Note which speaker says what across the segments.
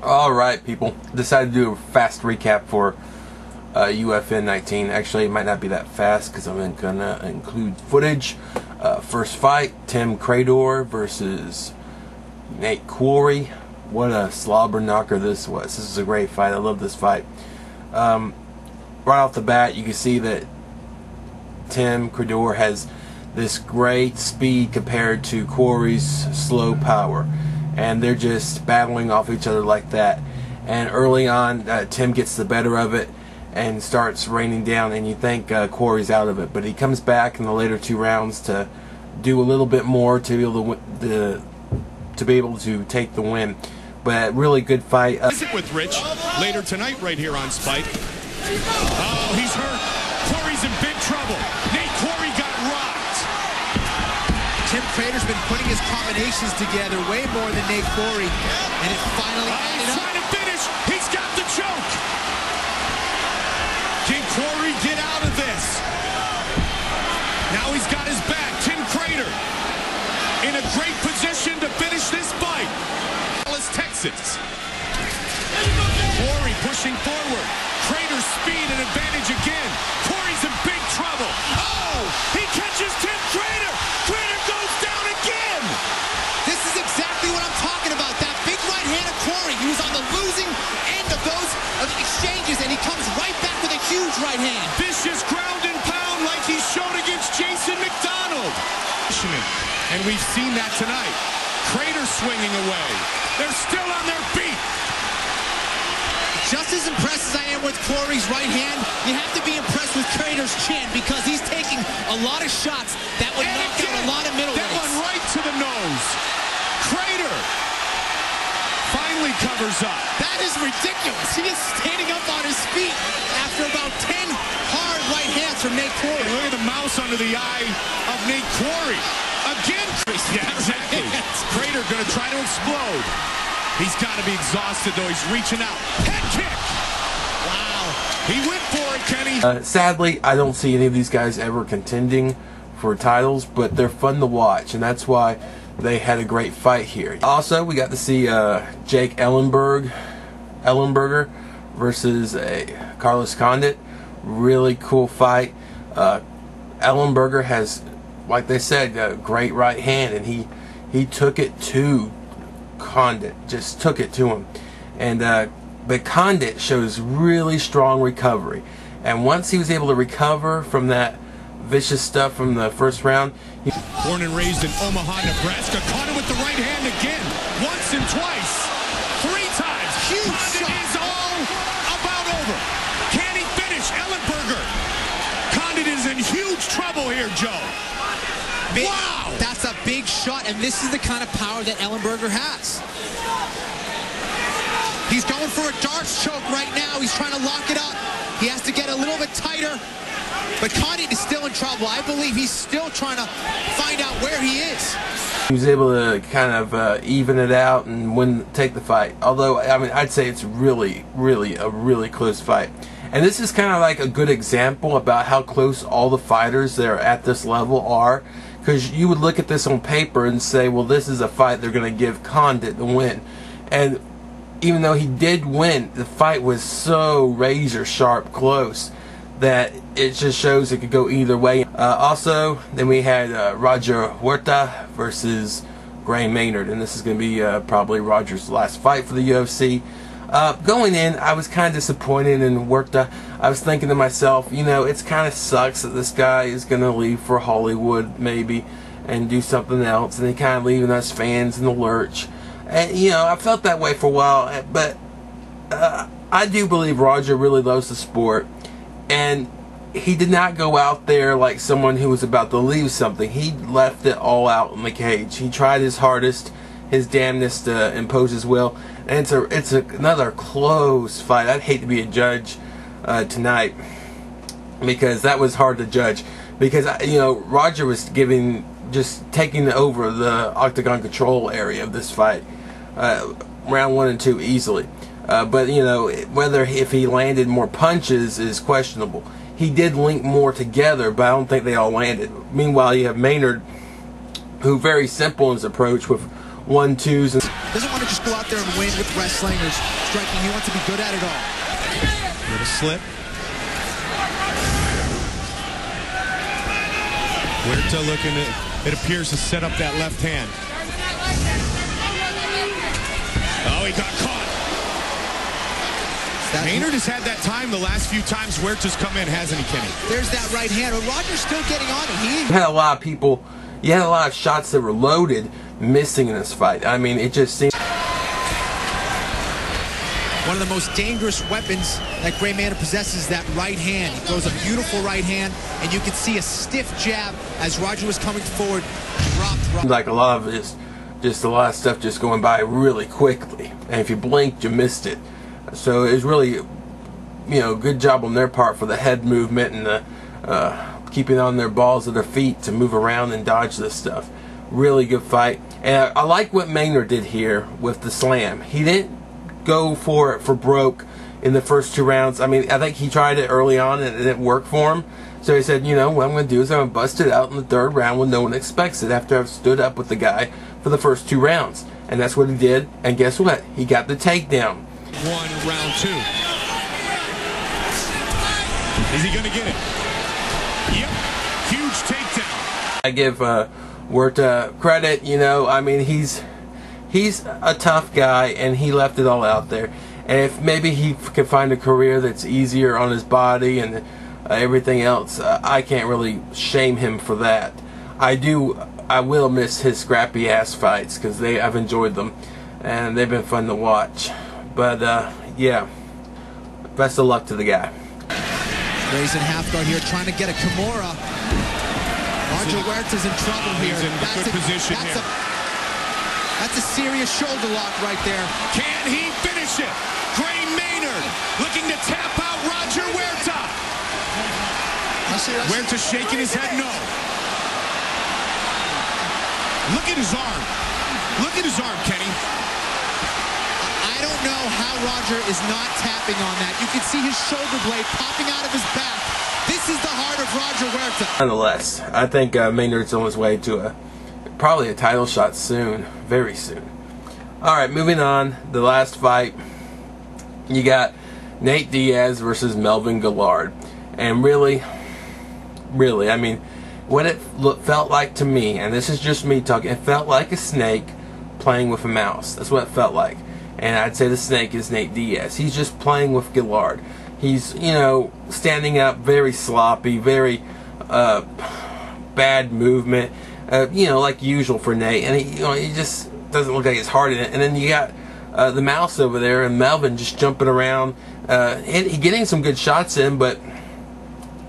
Speaker 1: Alright, people. Decided to do a fast recap for UFN 19. Actually, it might not be that fast because I'm going to include footage. First fight, Tim Crador versus Nate Quarry. What a slobber knocker this was. This is a great fight. I love this fight. Right off the bat, you can see that Tim Crador has this great speed compared to Quarry's slow power. And they're just battling off each other like that. And early on, Tim gets the better of it and starts raining down, and you think Quarry's out of it. But he comes back in the later two rounds to do a little bit more to be able to take the win. But really good fight.
Speaker 2: Visit with Rich later tonight right here on Spike. Oh, he's hurt. Quarry's in big trouble. Nate Quarry got rocked.
Speaker 3: Tim Crador's been putting his combinations together way more than Nate Quarry, and it finally ended up.
Speaker 2: Trying to finish. He's got the choke. Can Quarry get out of this? Now he's got his back. Tim Crador in a great position to finish this fight. Dallas, Texas. Quarry pushing forward. Crador's speed and advantage again. Quarry's in big trouble. Oh, he catches Tim Crador. Crador goes down again.
Speaker 3: This is exactly what I'm talking about. That big right hand of Quarry. He was on the losing end of those exchanges, and he comes right back with a huge right hand.
Speaker 2: Vicious ground and pound like he showed against Jason McDonald. And we've seen that tonight. Crador swinging away. They're still on their feet.
Speaker 3: Just as impressed as I am with Quarry's right hand, you have to be impressed with Crador's chin, because he's taking a lot of shots that would knock out a lot of middleweights.
Speaker 2: That one right to the nose. Crador finally covers up.
Speaker 3: That is ridiculous. He is standing up on his feet after about 10 hard right hands from Nate Quarry.
Speaker 2: And look at the mouse under the eye of Nate Quarry. Again. Yeah, exactly. Crador going to try to explode. He's got to be exhausted, though. He's reaching out. Head kick. Wow. He went for it, Kenny.
Speaker 1: Sadly, I don't see any of these guys ever contending for titles, but they're fun to watch, and that's why they had a great fight here. Also, we got to see Jake Ellenberger versus Carlos Condit. Really cool fight. Ellenberger has, like they said, a great right hand, and he took it to Condit, just took it to him. And but Condit shows really strong recovery, and once he was able to recover from that vicious stuff from the first round.
Speaker 2: Born and raised in Omaha, Nebraska, caught him with the right hand again, once and twice, 3 times.
Speaker 3: Huge shot.
Speaker 2: Is all about over. Can he finish? Ellenberger. Condit is in huge trouble here, Joe. Wow!
Speaker 3: That's a big shot, and this is the kind of power that Ellenberger has. He's going for a darts choke right now. He's trying to lock it up. He has to get a little bit tighter. But Condit is still in trouble. I believe he's still trying to find out where he is.
Speaker 1: He was able to kind of even it out and take the fight. Although, I mean, I'd say it's really a really close fight. And this is kind of like a good example about how close all the fighters that are at this level are. Because you would look at this on paper and say, well, this is a fight they're going to give Condit the win. And even though he did win, the fight was so razor sharp close that it just shows it could go either way. Also, then we had Roger Huerta versus Gray Maynard, and this is going to be probably Roger's last fight for the UFC. Going in, I was kind of disappointed in Huerta. I was thinking to myself, you know, it's kind of sucks that this guy is going to leave for Hollywood maybe and do something else, and he kind of leaving us fans in the lurch. And, you know, I felt that way for a while, but I do believe Roger really loves the sport. And he did not go out there like someone who was about to leave something. He left it all out in the cage. He tried his hardest, his damnedest to impose his will. And it's another close fight. I'd hate to be a judge tonight, because that was hard to judge. Because, you know, Roger was just taking over the octagon control area of this fight. Round 1 and 2 easily. But, you know, if he landed more punches is questionable. He did link more together, but I don't think they all landed. Meanwhile, you have Maynard, who very simple in his approach with 1-2s.
Speaker 3: Doesn't want to just go out there and win with wrestling or striking. He wants to be good at it all.
Speaker 2: Little slip. Huerta looking to, it appears to set up that left hand. Oh, he got caught. Maynard has had that time the last few times Huerta's come in, hasn't he, Kenny?
Speaker 3: There's that right hand. But Roger's still getting on it.
Speaker 1: You had a lot of people, you had a lot of shots that were loaded missing in this fight. I mean, it just seemed...
Speaker 3: One of the most dangerous weapons that Gray Maynard possesses, that right hand. He throws a beautiful right hand, and you can see a stiff jab as Roger was coming forward. Dropped.
Speaker 1: Like a lot of it, just a lot of stuff just going by really quickly. And if you blinked, you missed it. So it was really, you know, good job on their part for the head movement and the keeping on their balls of their feet to move around and dodge this stuff. Really good fight. And I like what Maynard did here with the slam. He didn't go for it for broke in the first 2 rounds. I mean, I think he tried it early on and it didn't work for him. So he said, you know, what I'm going to do is I'm going to bust it out in the 3rd round when no one expects it, after I've stood up with the guy for the first 2 rounds. And that's what he did. And guess what? He got the takedown.
Speaker 2: Round 2. Is he going to get it? Yep. Huge takedown.
Speaker 1: I give Huerta credit, you know. I mean, he's a tough guy, and he left it all out there. And if maybe he can find a career that's easier on his body and everything else, I can't really shame him for that. I will miss his scrappy ass fights, because I've enjoyed them, and they've been fun to watch. But yeah, best of luck to the guy.
Speaker 3: Raising half guard here, trying to get a Kimura. Roger Huerta's in trouble here.
Speaker 2: He's in a good position here.
Speaker 3: That's a serious shoulder lock right there.
Speaker 2: Can he finish it? Gray Maynard looking to tap out Roger Huerta. Huerta shaking his head no. Look at his arm. Look at his arm, Kenny.
Speaker 3: I don't know how Roger is not tapping on that. You can see his shoulder blade popping out of his back. This is the heart of Roger Huerta.
Speaker 1: Nonetheless, I think Maynard's on his way to probably a title shot soon, very soon. Alright, moving on. The last fight, you got Nate Diaz versus Melvin Guillard. And really, I mean, what it felt like to me, and this is just me talking, it felt like a snake playing with a mouse. That's what it felt like. And I'd say the snake is Nate Diaz. He's just playing with Guillard. He's, you know, standing up very sloppy, very bad movement, you know, like usual for Nate. And he just doesn't look like he's hard in it. And then you got the mouse over there and Melvin just jumping around, he getting some good shots in, but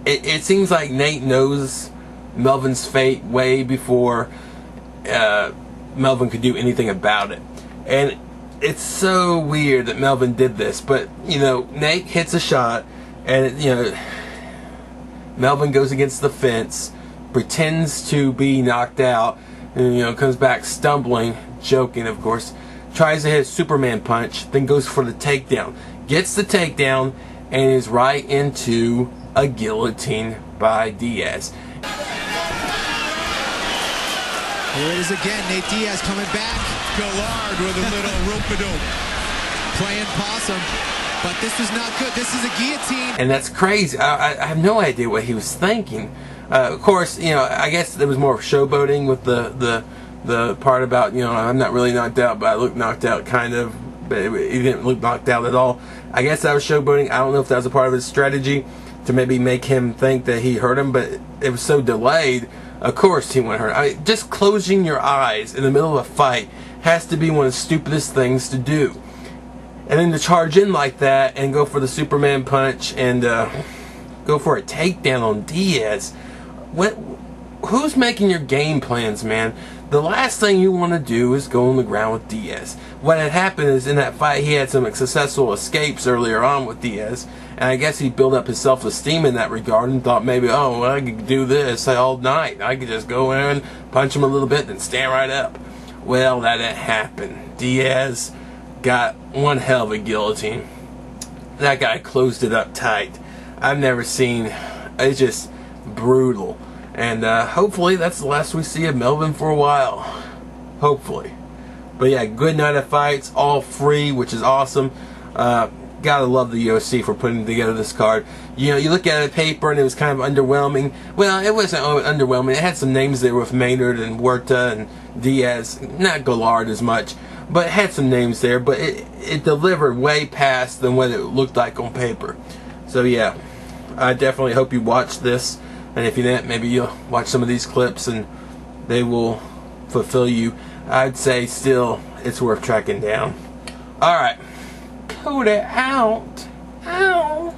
Speaker 1: it seems like Nate knows Melvin's fate way before Melvin could do anything about it. And it's so weird that Melvin did this, but, you know, Nate hits a shot, and, you know, Melvin goes against the fence, pretends to be knocked out, and, you know, comes back stumbling, joking, of course, tries to hit a Superman punch, then goes for the takedown, gets the takedown, and is right into a guillotine by Diaz.
Speaker 3: Here it is again, Nate Diaz coming back.
Speaker 2: Guillard with a little rope-a-dope.
Speaker 3: Playing possum, but this is not good. This is a guillotine.
Speaker 1: And that's crazy. I have no idea what he was thinking. Of course, you know, I guess there was more showboating with the part about, you know, I'm not really knocked out, but I look knocked out, kind of. But he didn't look knocked out at all. I guess that was showboating. I don't know if that was a part of his strategy to maybe make him think that he hurt him, but it was so delayed. Of course he went hurt. I mean, just closing your eyes in the middle of a fight has to be one of the stupidest things to do. And then to charge in like that and go for the Superman punch and go for a takedown on Diaz. Who's making your game plans, man? The last thing you want to do is go on the ground with Diaz. What had happened is in that fight he had some successful escapes earlier on with Diaz, and I guess he built up his self-esteem in that regard and thought maybe, oh, well, I could do this all night. I could just go in, punch him a little bit, and stand right up. Well, that didn't happen. Diaz got one hell of a guillotine. That guy closed it up tight. I've never seen, it's just brutal. And hopefully that's the last we see of Melvin for a while. Hopefully. But yeah, good night of fights, all free, which is awesome. Gotta love the UFC for putting together this card. You know, you look at the paper and it was kind of underwhelming. Well, it wasn't underwhelming. It had some names there with Maynard and Huerta and Diaz. Not Gallard as much, but it had some names there. But it delivered way past than what it looked like on paper. So yeah, I definitely hope you watch this. And if you didn't, maybe you'll watch some of these clips and they will fulfill you. I'd say still, it's worth tracking down. Alright. Code it out. Ow.